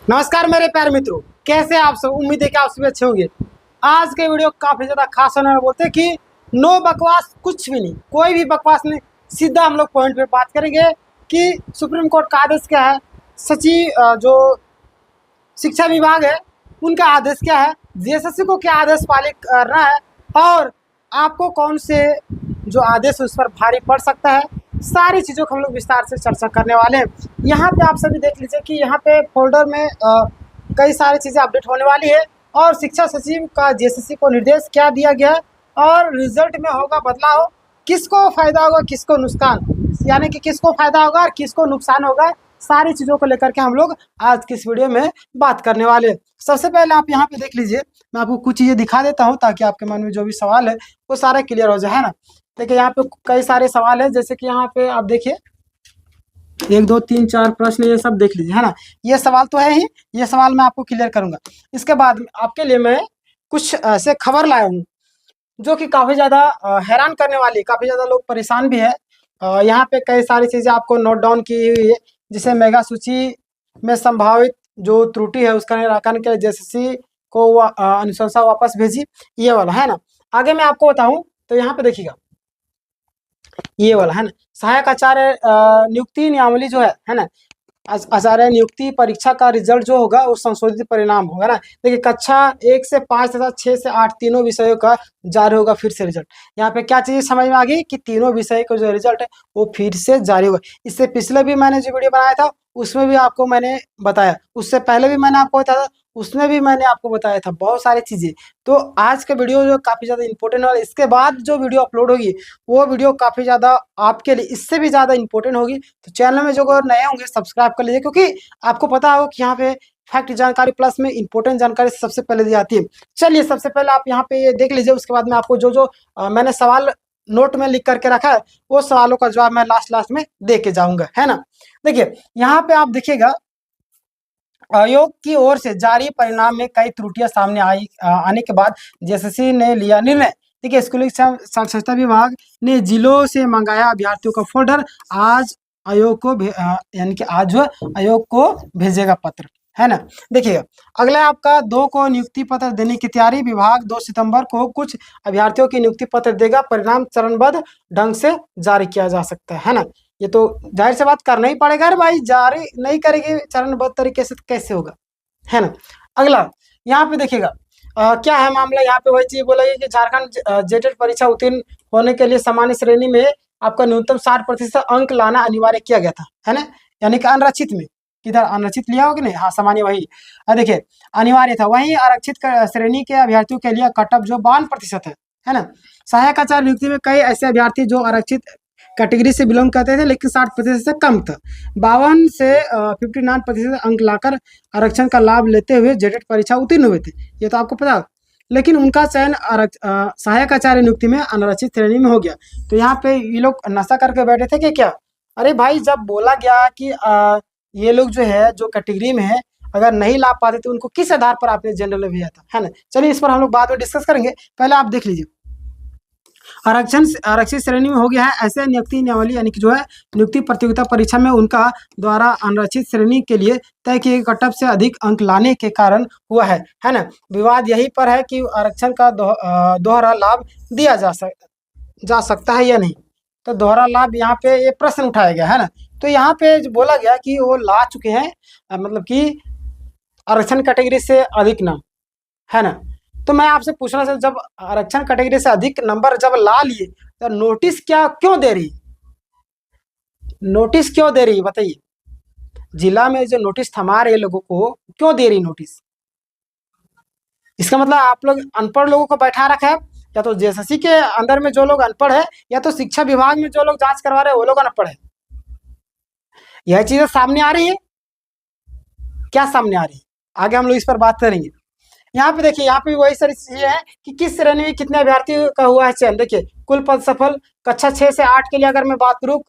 नमस्कार मेरे प्यारे मित्रों, कैसे आप सब। उम्मीद है कि आप सभी अच्छे होंगे। आज के वीडियो काफ़ी ज़्यादा खास होने वाला। बोलते हैं कि नो बकवास, कुछ भी नहीं, कोई भी बकवास नहीं, सीधा हम लोग पॉइंट पे बात करेंगे कि सुप्रीम कोर्ट का आदेश क्या है, सचिव जो शिक्षा विभाग है उनका आदेश क्या है, जीएसएससी को क्या आदेश पालित करना है और आपको कौन से जो आदेश उस पर भारी पड़ सकता है, सारी चीज़ों को हम लोग विस्तार से चर्चा करने वाले हैं। यहाँ पे आप सभी देख लीजिए कि यहाँ पे फोल्डर में कई सारी चीज़ें अपडेट होने वाली है और शिक्षा सचिव का जीएसएससी को निर्देश क्या दिया गया है और रिजल्ट में होगा बदलाव, किसको फायदा होगा किसको नुकसान, यानी कि किसको फायदा होगा और किसको नुकसान होगा, सारी चीज़ों को लेकर के हम लोग आज की इस वीडियो में बात करने वाले हैं। सबसे पहले आप यहाँ पे देख लीजिए, मैं आपको कुछ चीज़ें दिखा देता हूँ ताकि आपके मन में जो भी सवाल है वो सारे क्लियर हो जाए, है ना। देखिए यहाँ पे कई सारे सवाल है, जैसे कि यहाँ पे आप देखिए 1 2 3 4 प्रश्न, ये सब देख लीजिए, है ना। ये सवाल तो है ही, ये सवाल मैं आपको क्लियर करूंगा। इसके बाद आपके लिए मैं कुछ ऐसे खबर लाया हूँ जो कि काफ़ी ज़्यादा हैरान करने वाली है, काफ़ी ज़्यादा लोग परेशान भी है। यहाँ पे कई सारी चीज़ें आपको नोट डाउन की हुई है, जिसे मेगा सूची में संभावित जो त्रुटि है उसका निराकरण के लिए जेएसएससी को अनुशंसा वापस भेजी, ये वाला, है ना। आगे मैं आपको बताऊं तो यहाँ पे देखिएगा, ये वाला, है ना, सहायक आचार्य नियुक्ति नियमावली जो है ना, आचार्य नियुक्ति परीक्षा का रिजल्ट जो होगा वो संशोधित परिणाम होगा ना। देखिए कक्षा 1 से 5 तथा 6 से 8 तीनों विषयों का जारी होगा फिर से रिजल्ट। यहाँ पे क्या चीज़ समझ में आ गई कि तीनों विषय का जो रिजल्ट है वो फिर से जारी होगा। इससे पिछले भी मैंने जो वीडियो बनाया था उसमें भी आपको मैंने बताया, उससे पहले भी मैंने आपको बताया था, उसमें भी मैंने आपको बताया था बहुत सारी चीज़ें। तो आज का वीडियो जो काफ़ी ज़्यादा इंपॉर्टेंट है, इसके बाद जो वीडियो अपलोड होगी वो वीडियो काफ़ी ज़्यादा आपके लिए इससे भी ज़्यादा इंपॉर्टेंट होगी। तो चैनल में जो अगर नए होंगे सब्सक्राइब कर लीजिए, क्योंकि आपको पता होगा कि यहाँ पे फैक्ट जानकारी प्लस में इंपॉर्टेंट जानकारी सबसे पहले दी जाती है। चलिए सबसे पहले आप यहाँ पे ये देख लीजिए, उसके बाद में आपको जो जो मैंने सवाल नोट में लिख करके रखा है वो सवालों का जवाब मैं लास्ट में दे के जाऊँगा, है ना। देखिए यहाँ पे आप देखिएगा, आयोग की ओर से जारी परिणाम में कई त्रुटियां सामने आने के बाद जेएसएससी ने लिया निर्णय। देखिए स्कूली साक्षरता विभाग ने जिलों से मंगाया अभ्यर्थियों का फोल्डर, आज आयोग को यानी कि आज वह आयोग को भेजेगा पत्र, है ना। देखिएगा अगला आपका 2 को नियुक्ति पत्र देने की तैयारी, विभाग 2 सितंबर को कुछ अभ्यर्थियों की नियुक्ति पत्र देगा, परिणाम चरणबद्ध ढंग से जारी किया जा सकता है ना। ये तो जाहिर सी बात करना ही पड़ेगा, अरे भाई जारी नहीं करेगी चरणबद्ध तरीके से तो कैसे होगा, है ना। अगला यहाँ पे देखिएगा क्या है मामला, यहाँ पे वही चीज बोला गया कि झारखंड जेटेट परीक्षा उत्तीर्ण होने के लिए सामान्य श्रेणी में आपका न्यूनतम 60% अंक लाना अनिवार्य किया गया था, है ना। यानी कि अनरक्षित में, किधर अनरक्षित लिया हो कि नहीं, हाँ सामान्य वही देखिए अनिवार्य था। वहीं आरक्षित श्रेणी के अभ्यर्थियों के लिए कट ऑफ जो 52% है ना। सहायक आचार्य नियुक्ति में कई ऐसे अभ्यर्थी जो आरक्षित कैटेगरी से बिलोंग करते थे लेकिन 60% से कम था, 52 से 59% अंक लाकर आरक्षण का लाभ लेते हुए जेटेट परीक्षा उत्तीर्ण हुए थे, ये तो आपको पता। लेकिन उनका चयन सहायक आचार्य नियुक्ति में अनारक्षित श्रेणी में हो गया। तो यहाँ पे ये लोग नशा करके बैठे थे कि क्या, अरे भाई जब बोला गया कि ये लोग जो है जो कैटेगरी में है अगर नहीं ला पाते तो उनको किस आधार पर आपने जनरल में भेजा था, है ना। चलिए इस पर हम लोग बाद में डिस्कस करेंगे, पहले आप देख लीजिए आरक्षित श्रेणी में हो गया है। ऐसे नियुक्ति नियमावली यानी कि जो है नियुक्ति प्रतियोगिता परीक्षा में उनका द्वारा अनारक्षित श्रेणी के लिए तय किए कट ऑफ से अधिक अंक लाने के कारण हुआ है ना। विवाद यही पर है कि आरक्षण का दोहरा लाभ दिया जा सकता है या नहीं। तो दोहरा लाभ यहाँ पे ये प्रश्न उठाया गया है ना। तो यहाँ पे बोला गया कि वो ला चुके हैं, मतलब कि आरक्षण कैटेगरी से अधिक नाम, है ना। तो मैं आपसे पूछना चाहता, जब आरक्षण कैटेगरी से अधिक नंबर जब ला लिए तो नोटिस क्यों दे रही, नोटिस क्यों दे रही बताइए। जिला में जो नोटिस थमा रहे लोगों को क्यों दे रही नोटिस, इसका मतलब आप लोग अनपढ़ लोगों को बैठा रखा है, या तो जेएसएससी के अंदर में जो लोग अनपढ़ है या तो शिक्षा विभाग में जो लोग जांच करवा रहे हैं वो लोग अनपढ़ है। यह चीजें सामने आ रही है, क्या सामने आ रही है, आगे हम लोग इस पर बात करेंगे। यहाँ पे देखिए, यहाँ पे वही सारी चीजें हैं कि किस श्रेणी में कितने अभ्यर्थियों का हुआ है चयन। देखिए कुल पद सफल कक्षा 6 से 8 के लिए अगर मैं बात करूँ,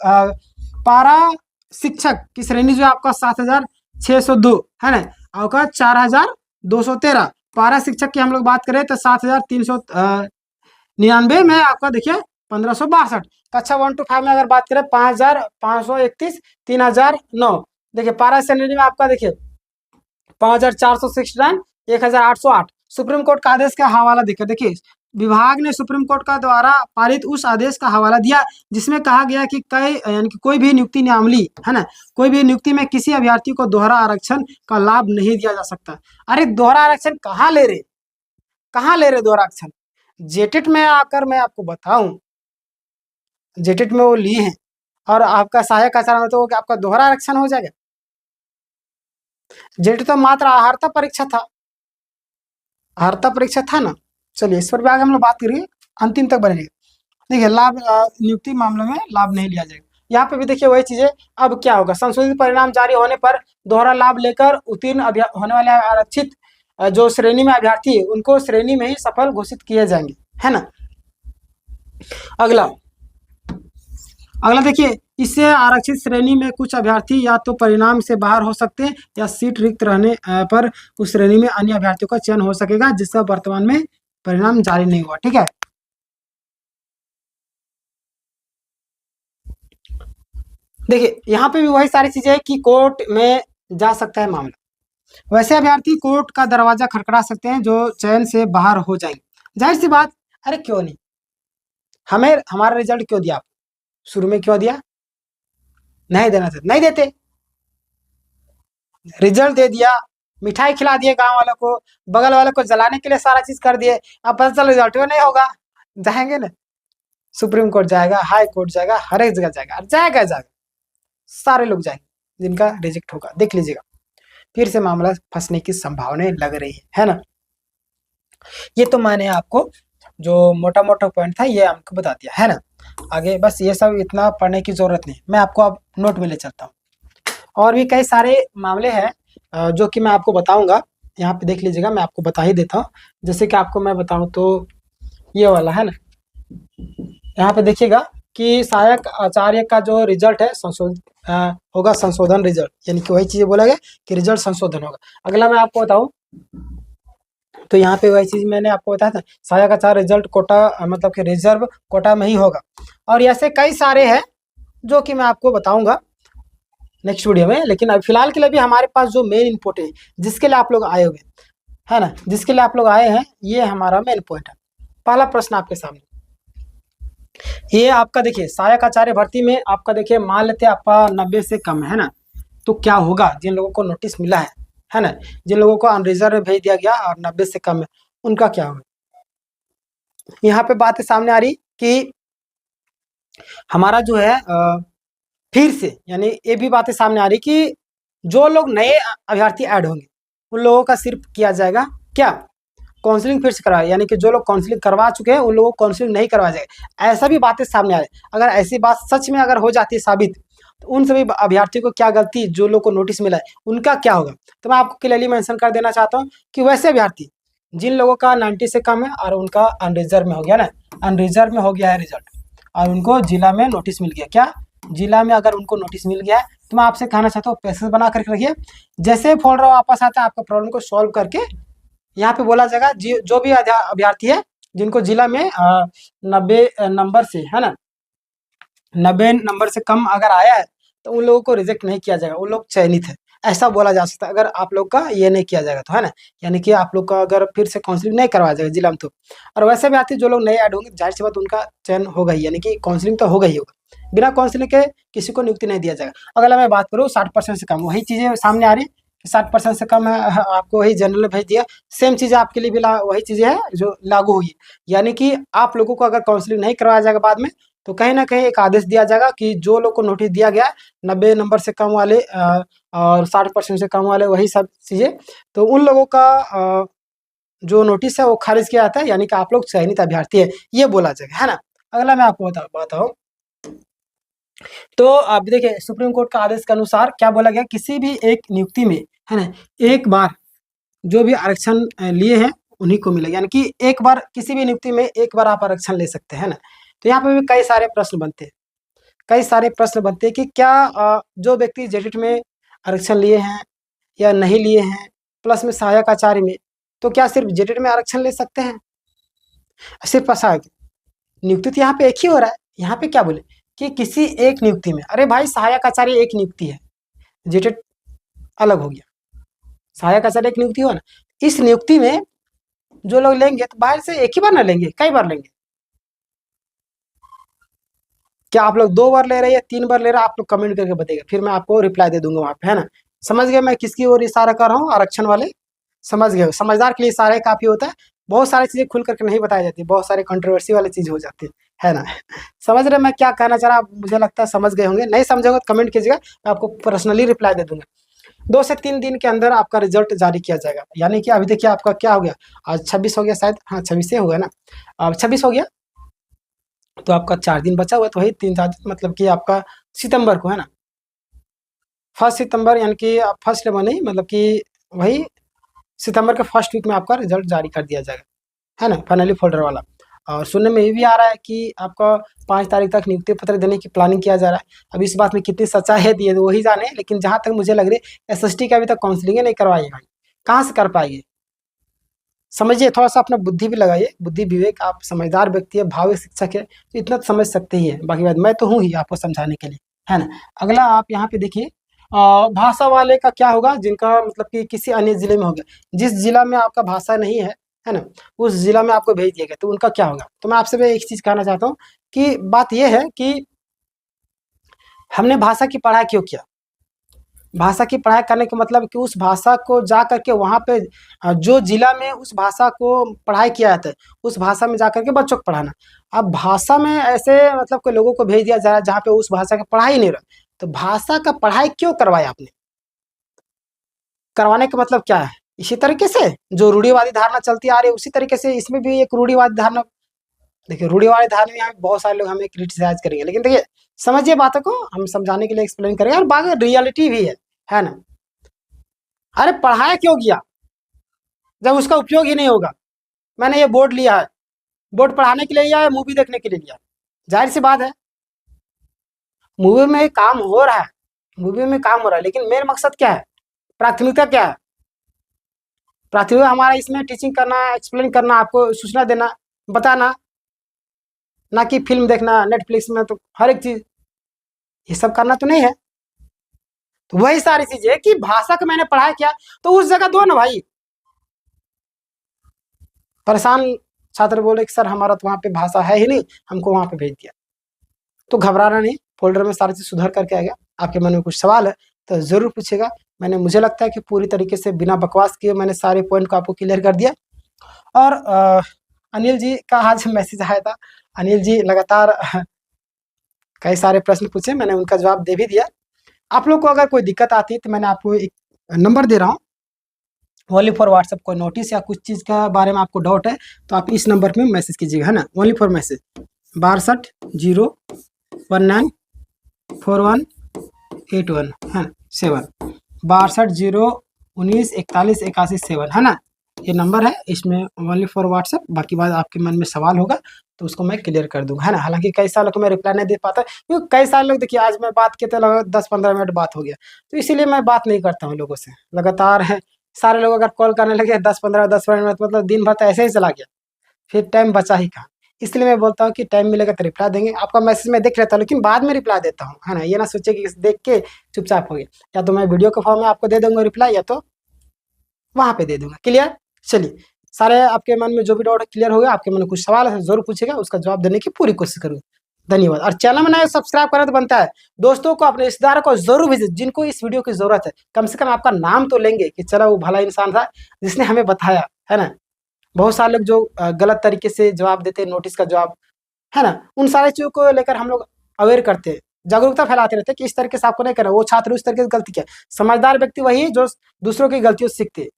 पारा शिक्षक की श्रेणी जो है आपका 7602 है ना, आपका 4213। पारा शिक्षक की हम लोग बात करें तो 7399 में आपका देखिए 1562। कक्षा 1 to 5 में अगर बात करें 5531 3009। देखिए पारा श्रेणी में आपका देखिए 5469, 1808। सुप्रीम कोर्ट का आदेश का हवाला देखिए, देखिए विभाग ने सुप्रीम कोर्ट का द्वारा पारित उस आदेश का हवाला दिया जिसमें कहा गया कि कई यानी कि कोई भी नियुक्ति नियमावली है ना, कोई भी नियुक्ति में किसी अभ्यर्थी को दोहरा आरक्षण का लाभ नहीं दिया जा सकता। अरे दोहरा आरक्षण कहाँ ले रहे, कहाँ ले रहे दोहरा आरक्षण? जेटेट में आकर मैं आपको बताऊं, जेटेट में वो लिए हैं और आपका सहायक आचार्य में तो आपका दोहरा आरक्षण हो जाएगा। जेटेट तो मात्र आहारता परीक्षा था, आहारता परीक्षा था ना। चलिए इस पर भी आगे हम लोग बात करेंगे, अंतिम तक बनेंगे। देखिए लाभ नियुक्ति मामले में लाभ नहीं लिया जाएगा। यहाँ पे भी देखिए वही चीजें। अब क्या होगा, संशोधित परिणाम जारी होने पर दोहरा लाभ लेकर उत्तीर्ण होने वाले आरक्षित जो श्रेणी में अभ्यर्थी है उनको श्रेणी में ही सफल घोषित किए जाएंगे, है ना। अगला देखिए, इससे आरक्षित श्रेणी में कुछ अभ्यर्थी या तो परिणाम से बाहर हो सकते हैं या सीट रिक्त रहने पर उस श्रेणी में अन्य अभ्यर्थियों का चयन हो सकेगा जिसका वर्तमान में परिणाम जारी नहीं हुआ। ठीक है, देखिए यहाँ पे भी वही सारी चीजें है कि कोर्ट में जा सकता है मामला। वैसे अभ्यर्थी कोर्ट का दरवाजा खटखटा सकते हैं जो चयन से बाहर हो जाएंगे। जाहिर सी बात, अरे क्यों नहीं, हमें हमारा रिजल्ट क्यों दिया, शुरू में क्यों दिया, नहीं देना था, नहीं देते, रिजल्ट दे दिया, मिठाई खिला दिए गांव वालों को, बगल वालों को जलाने के लिए सारा चीज कर दिए। अब पता चल रिजल्ट में नहीं होगा, जाएंगे ना, सुप्रीम कोर्ट जाएगा, हाई कोर्ट जाएगा, हर एक जगह जाएगा, जाएगा जाएगा, सारे लोग जाएंगे जिनका रिजेक्ट होगा। देख लीजिएगा, फिर से मामला फंसने की संभावना लग रही है ना। ये तो मैंने आपको जो मोटा मोटा पॉइंट था ये आपको बता दिया, है ना। आगे बस ये सब इतना पढ़ने की जरूरत नहीं, मैं आपको अब नोट में ले चलता हूँ। और भी कई सारे मामले हैं जो कि मैं आपको बताऊंगा, यहाँ पे देख लीजिएगा, मैं आपको बता ही देता हूँ। जैसे कि आपको मैं बताऊं तो ये वाला है ना, यहाँ पे देखिएगा कि सहायक आचार्य का जो रिजल्ट है संशोधित होगा, संशोधन रिजल्ट, यानी कि वही चीज बोला गया कि रिजल्ट संशोधन होगा। अगला मैं आपको बताऊं तो यहाँ पे वही चीज मैंने आपको बताया था, सहायक आचार्य रिजल्ट कोटा मतलब कि रिजर्व कोटा में ही होगा। और ऐसे कई सारे हैं जो कि मैं आपको बताऊंगा नेक्स्ट वीडियो में। लेकिन अब फिलहाल के लिए भी हमारे पास जो मेन इंपोर्ट है जिसके लिए आप लोग आए हुए है ना, जिसके लिए आप लोग आए हैं, ये हमारा मेन पॉइंट है। पहला प्रश्न आपके सामने ये आपका देखिए, सहायक आचार्य भर्ती में आपका देखिए मान लेते हैं आपका 90 से कम है ना, तो क्या होगा जिन लोगों को नोटिस मिला है ना, जिन लोगों को अनरिजर्व में भेज दिया गया और 90 से कम है उनका क्या होगा। यहाँ पे बातें सामने आ रही कि हमारा जो है फिर से, यानी ये भी बातें सामने आ रही कि जो लोग नए अभ्यर्थी ऐड होंगे उन लोगों का सिर्फ किया जाएगा क्या, काउंसलिंग फिर से करवाया, यानी कि जो लोग काउंसलिंग करवा चुके हैं उन लोगों को काउंसलिंग नहीं करवाया जाएगा। ऐसा भी बातें सामने आ रही है। अगर ऐसी बात सच में अगर हो जाती है साबित, तो उन सभी अभ्यर्थियों को क्या गलती, जो लोग को नोटिस मिला है उनका क्या होगा। तो मैं आपको क्लियरली मेंशन कर देना चाहता हूँ कि वैसे अभ्यर्थी जिन लोगों का 90 से कम है और उनका अनरिजर्व में हो गया ना, अनरिजर्व में हो गया है रिजल्ट और उनको जिला में नोटिस मिल गया, क्या जिला में अगर उनको नोटिस मिल गया है, तो मैं आपसे कहना चाहता हूँ पैसेज बना करके रखिए। जैसे फोल्डर वापस आता है आपका प्रॉब्लम को सॉल्व करके यहाँ पे बोला जाएगा जो भी अभ्यर्थी है जिनको जिला में 90 नंबर से है ना, 90 नंबर से कम अगर आया है तो उन लोगों को रिजेक्ट नहीं किया जाएगा, उन लोग चयनित है, ऐसा बोला जा सकता है अगर आप लोग का ये नहीं किया जाएगा तो, है ना। यानी कि आप लोग का अगर फिर से काउंसलिंग नहीं करवाया जाएगा जिला में तो। और वैसे भी आते जो लोग नए ऐड होंगे जाहिर सी बात उनका चयन होगा ही, यानी कि काउंसलिंग तो होगा ही होगा, बिना काउंसलिंग के किसी को नियुक्ति नहीं दिया जाएगा। अगर मैं बात करूँ 60% से कम, वही चीजें सामने आ रही है, 60% से कम है आपको वही जनरल में भेज दिया। सेम चीजें आपके लिए भी वही चीजें हैं जो लागू हुई, यानी कि आप लोगों को अगर काउंसलिंग नहीं करवाया जाएगा बाद में तो कहीं ना कहीं एक आदेश दिया जाएगा कि जो लोग को नोटिस दिया गया 90 नंबर से कम वाले और 60% से कम वाले, वही सब चीजें, तो उन लोगों का जो नोटिस है वो खारिज किया जाता है, यानी कि आप लोग चयनित अभ्यर्थी है, ये बोला जाएगा, है ना। अगला मैं आपको बताऊं तो आप देखिए सुप्रीम कोर्ट का आदेश के अनुसार क्या बोला गया, किसी भी एक नियुक्ति में है ना एक बार जो भी आरक्षण लिए हैं उन्हीं को मिलेगा, यानी कि एक बार किसी भी नियुक्ति में एक बार आप आरक्षण ले सकते हैं ना। तो यहाँ पे भी कई सारे प्रश्न बनते हैं, कई सारे प्रश्न बनते हैं कि क्या जो व्यक्ति जेटेट में आरक्षण लिए हैं या नहीं लिए हैं, प्लस में सहायक आचार्य में, तो क्या सिर्फ जेटेट में आरक्षण ले सकते हैं, सिर्फ सहायक नियुक्ति तो यहाँ पे एक ही हो रहा है। यहाँ पे क्या बोले कि किसी एक नियुक्ति में, अरे भाई सहायक आचार्य एक नियुक्ति है, जेटेट अलग हो गया, सहायक आचार्य एक नियुक्ति हुआ ना, इस नियुक्ति में जो लोग लेंगे तो बाहर से एक ही बार ना लेंगे, कई बार लेंगे? क्या आप लोग 2 बार ले रहे हैं, 3 बार ले रहे हैं? आप लोग कमेंट करके बताइएगा, फिर मैं आपको रिप्लाई दे दूंगा वहाँ पे, है ना। समझ गए मैं किसकी ओर इशारा कर रहा हूँ? आरक्षण वाले। समझ गए? समझदार के लिए इशारा ही काफी होता है। बहुत सारी चीजें खुल करके नहीं बताई जाती, बहुत सारे कंट्रोवर्सी वाली चीज हो जाती है ना। समझ रहे मैं क्या कहना चाह रहा? आप मुझे लगता है समझ गए होंगे। नहीं समझे होंगे तो कमेंट कीजिएगा, मैं आपको पर्सनली रिप्लाई दे दूंगा। 2 से 3 दिन के अंदर आपका रिजल्ट जारी किया जाएगा। यानी कि अभी देखिए आपका क्या हो गया, आज 26 हो गया शायद, हाँ 26 से हो गया ना, अब 26 हो गया, तो आपका 4 दिन बचा हुआ है, तो वही 3-4 दिन, मतलब कि आपका सितंबर को, है ना, 1 सितंबर, यानी कि फर्स्ट लेवल नहीं, मतलब कि वही सितंबर के फर्स्ट वीक में आपका रिजल्ट जारी कर दिया जाएगा, है ना, फाइनली फोल्डर वाला। और सुनने में ये भी आ रहा है कि आपका 5 तारीख तक नियुक्ति पत्र देने की प्लानिंग किया जा रहा है। अब इस बात में कितनी सच्चाई है ये वही जाने, लेकिन जहाँ तक मुझे लग रही है एसएसटी का अभी तक काउंसलिंग नहीं करवाई है भाई, कहाँ से कर पाएंगे? समझिए, थोड़ा सा अपना बुद्धि भी लगाइए, बुद्धि विवेक, आप समझदार व्यक्ति है, भावी शिक्षक है, तो इतना तो समझ सकते ही है। बाकी बात मैं तो हूँ ही आपको समझाने के लिए, है ना। अगला आप यहाँ पे देखिए, भाषा वाले का क्या होगा, जिनका मतलब कि किसी अन्य जिले में हो गया, जिस जिला में आपका भाषा नहीं है ना, उस जिला में आपको भेज दिया गया, तो उनका क्या होगा? तो मैं आपसे एक चीज कहना चाहता हूँ कि बात यह है कि हमने भाषा की पढ़ाई क्यों किया? भाषा की पढ़ाई करने का मतलब कि उस भाषा को जा करके वहाँ पे जो जिला में उस भाषा को पढ़ाई किया जाता है, उस भाषा में जा करके बच्चों को पढ़ाना। अब भाषा में ऐसे मतलब कि लोगों को भेज दिया जा रहा है जहाँ पे उस भाषा की पढ़ाई ही नहीं रहा, तो भाषा का पढ़ाई क्यों करवाया आपने? करवाने का मतलब क्या है? इसी तरीके से जो रूढ़िवादी धारणा चलती आ रही है, उसी तरीके से इसमें भी एक रूढ़िवादी धारणा। देखिए, रूढ़िवादी धारणा में यहाँ पे बहुत सारे लोग हमें क्रिटिसाइज करेंगे, लेकिन देखिए समझिए बातों को, हम समझाने के लिए एक्सप्लेन करेंगे, और बाकी रियलिटी भी है ना। अरे पढ़ाया क्यों किया जब उसका उपयोग ही नहीं होगा? मैंने ये बोर्ड लिया है, बोर्ड पढ़ाने के लिए लिया है, मूवी देखने के लिए लिया? जाहिर सी बात है, मूवी में काम हो रहा है, मूवी में काम हो रहा है, लेकिन मेन मकसद क्या है, प्राथमिकता क्या है? प्राथमिकता हमारा इसमें टीचिंग करना, एक्सप्लेन करना, आपको सूचना देना, बताना, ना कि फिल्म देखना नेटफ्लिक्स में तो हर एक चीज, ये सब करना तो नहीं है। तो वही सारी चीजें कि भाषा का मैंने पढ़ाया क्या, तो उस जगह दो ना भाई। परेशान छात्र बोले कि सर हमारा तो वहाँ पे भाषा है ही नहीं, हमको वहाँ पे भेज दिया। तो घबराना नहीं, फोल्डर में सारी चीज सुधार करके आएगा। आपके मन में कुछ सवाल है तो जरूर पूछेगा। मुझे लगता है कि पूरी तरीके से बिना बकवास किए मैंने सारे पॉइंट को आपको क्लियर कर दिया। और अनिल जी का आज मैसेज आया था, अनिल जी लगातार कई सारे प्रश्न पूछे, मैंने उनका जवाब दे भी दिया। आप लोग को अगर कोई दिक्कत आती है तो मैंने आपको एक नंबर दे रहा हूँ, ओनली फॉर व्हाट्सएप। कोई नोटिस या कुछ चीज़ का बारे में आपको डाउट है तो आप इस नंबर पे मैसेज कीजिएगा, है ना, ओनली फॉर मैसेज 620194141817, है ना, 620119418187, है ना, ये नंबर है, इसमें ओनली फॉर व्हाट्सएप। बाकी बात आपके मन में सवाल होगा तो उसको मैं क्लियर कर दूंगा, है ना। हालांकि कई सालों को मैं रिप्लाई नहीं दे पाता, क्योंकि कई सारे लोग, देखिए आज मैं बात किए तो लगभग 10-15 मिनट बात हो गया, तो इसीलिए मैं बात नहीं करता हूँ लोगों से लगातार, है। सारे लोग अगर कॉल करने लगे 10-15 मिनट, मतलब दिन भर तो ऐसे ही चला गया, फिर टाइम बचा ही कहाँ। इसलिए मैं बोलता हूँ कि टाइम मिलेगा तो रिप्लाई देंगे। आपका मैसेज मैं देख लेता हूँ, लेकिन बाद में रिप्लाई देता हूँ, है ना। ये ना सोचे कि देख के चुपचाप हो गया, या तो मैं वीडियो के फॉर्म में आपको दे दूंगा रिप्लाई, या तो वहाँ पे दे दूंगा। क्लियर? चलिए, सारे आपके मन में जो भी डाउट क्लियर हो गया। आपके मन में कुछ सवाल है जरूर पूछेगा, उसका जवाब देने की पूरी कोशिश करूँगा। धन्यवाद। और चैनल में नए सब्सक्राइब करना तो बनता है, दोस्तों को, अपने रिश्तेदारों को जरूर भेजें जिनको इस वीडियो की जरूरत है। कम से कम आपका नाम तो लेंगे कि चलो वो भला इंसान था जिसने हमें बताया, है ना। बहुत सारे लोग जो गलत तरीके से जवाब देते हैं, नोटिस का जवाब, है ना, उन सारी चीजों को लेकर हम लोग अवेयर करते हैं, जागरूकता फैलाते रहते हैं कि इस तरीके से आपको नहीं करना। वो छात्र उस तरीके से गलती किया। समझदार व्यक्ति वही है जो दूसरों की गलतियों से सीखते हैं।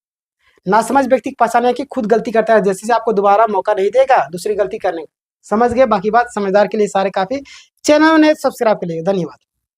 नासमझ व्यक्ति को पहचाने की खुद गलती करता है, जैसे आपको दोबारा मौका नहीं देगा दूसरी गलती करने का। समझ गए? बाकी बात समझदार के लिए सारे काफी। चैनल ने सब्सक्राइब के लिए धन्यवाद।